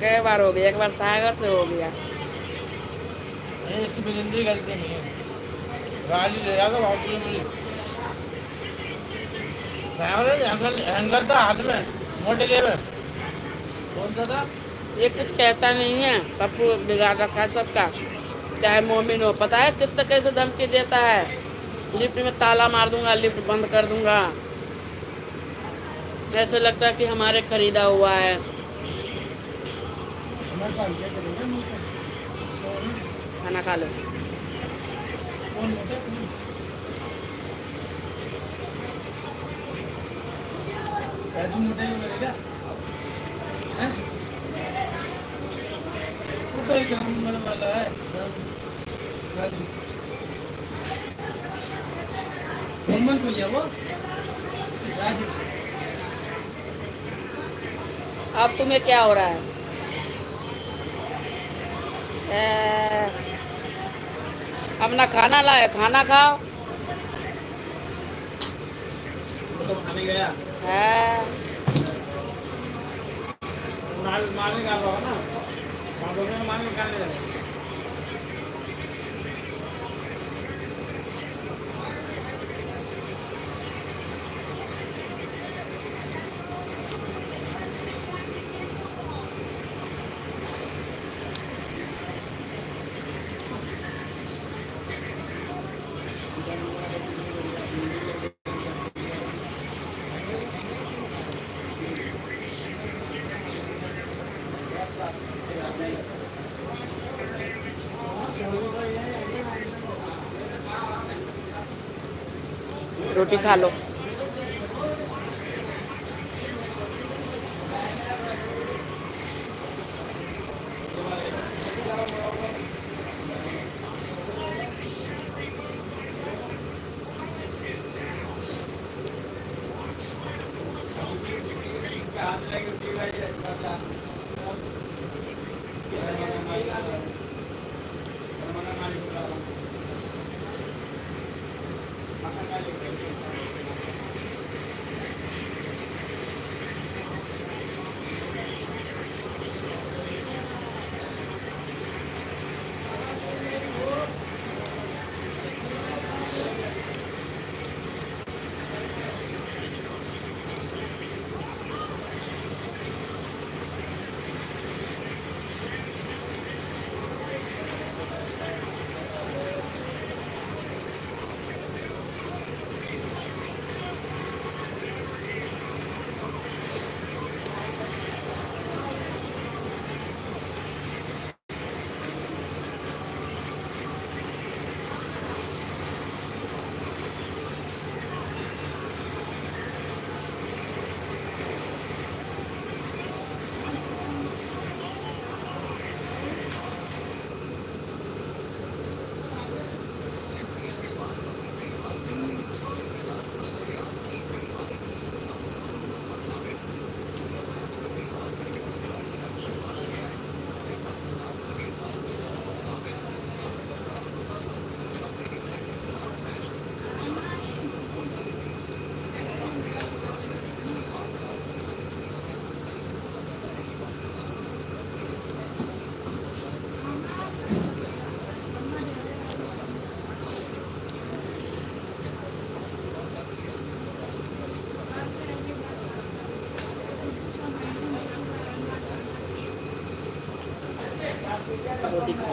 कई बार हो गया, एक बार सागर से हो गया। इसकी बिजली गलती नहीं है, गाड़ी ले रहा था बहुत मुझे हैंगर था हाथ में, मोटे के में कौन सा था। ये कुछ कहता नहीं है, पप्पू बिगाड़ रखा है सबका, चाहे मोमिन हो। पता है कितना कैसे धमकी देता है, लिफ्ट में ताला मार दूंगा, लिफ्ट बंद कर दूंगा। ऐसे लगता है कि हमारे खरीदा हुआ है। खाना खा लो। वाला है वो अब तुम्हें क्या हो रहा है? अपना खाना लाए, खाना खाओ। तो खाने गया मारने का ना, मारने निकालने लगे। रोटी खा लो। रोटी खाओ।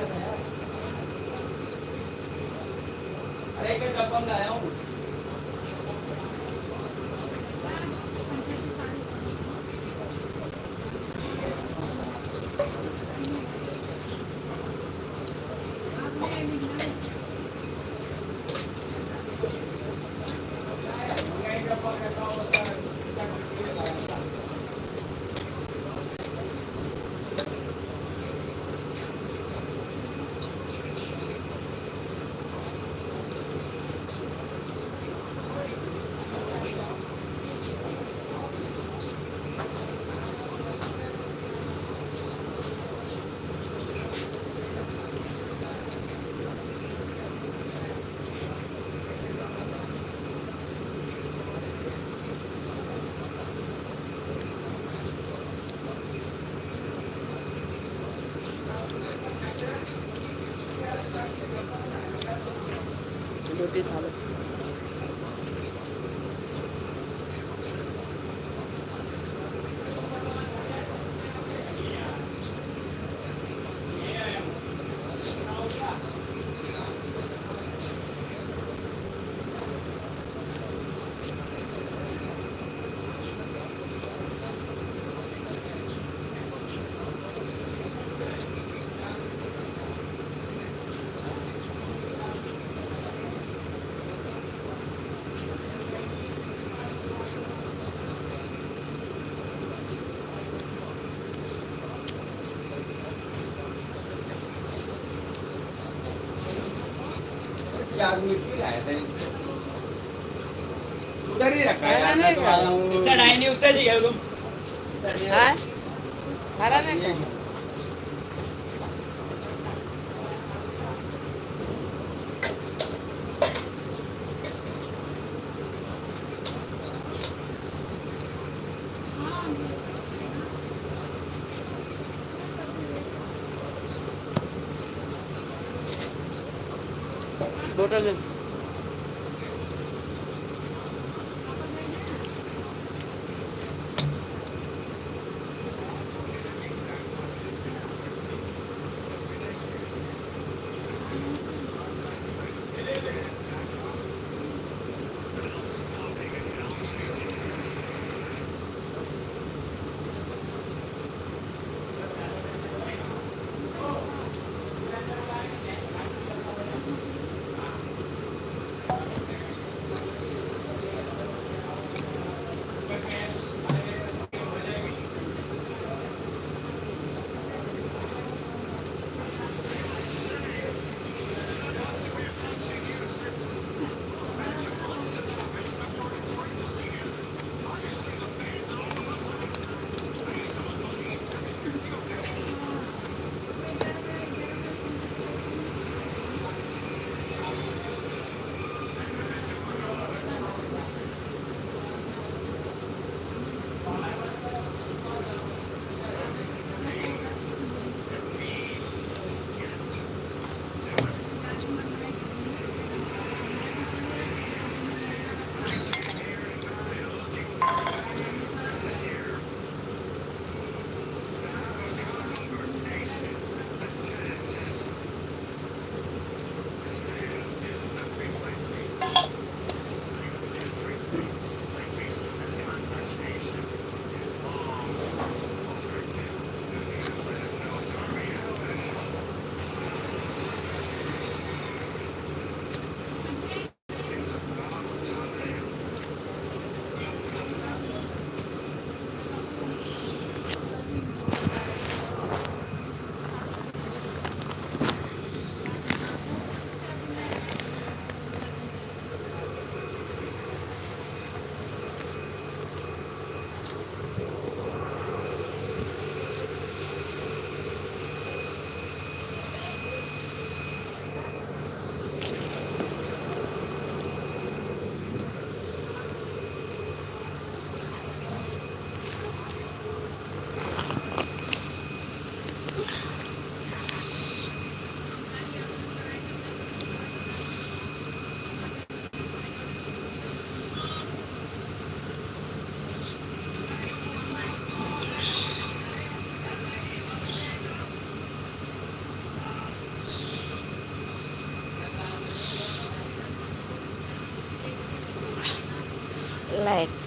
रोटी खा लो। चार मिनट लाया था उधर ही रखा खाना है नहीं तो खाया। आया हूँ। इसका ढाई नहीं उससे जी गए तुम हाँ हरा नहीं खाया। बोतल में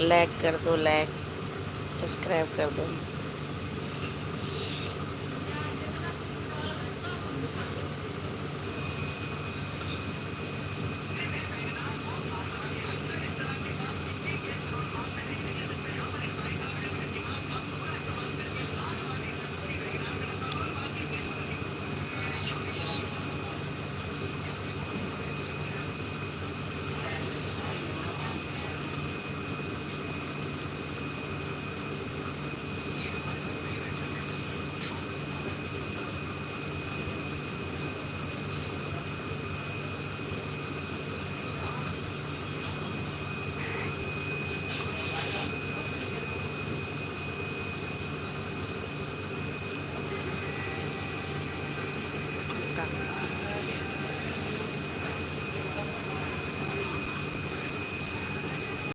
लाइक कर दो, लाइक सब्सक्राइब कर दो।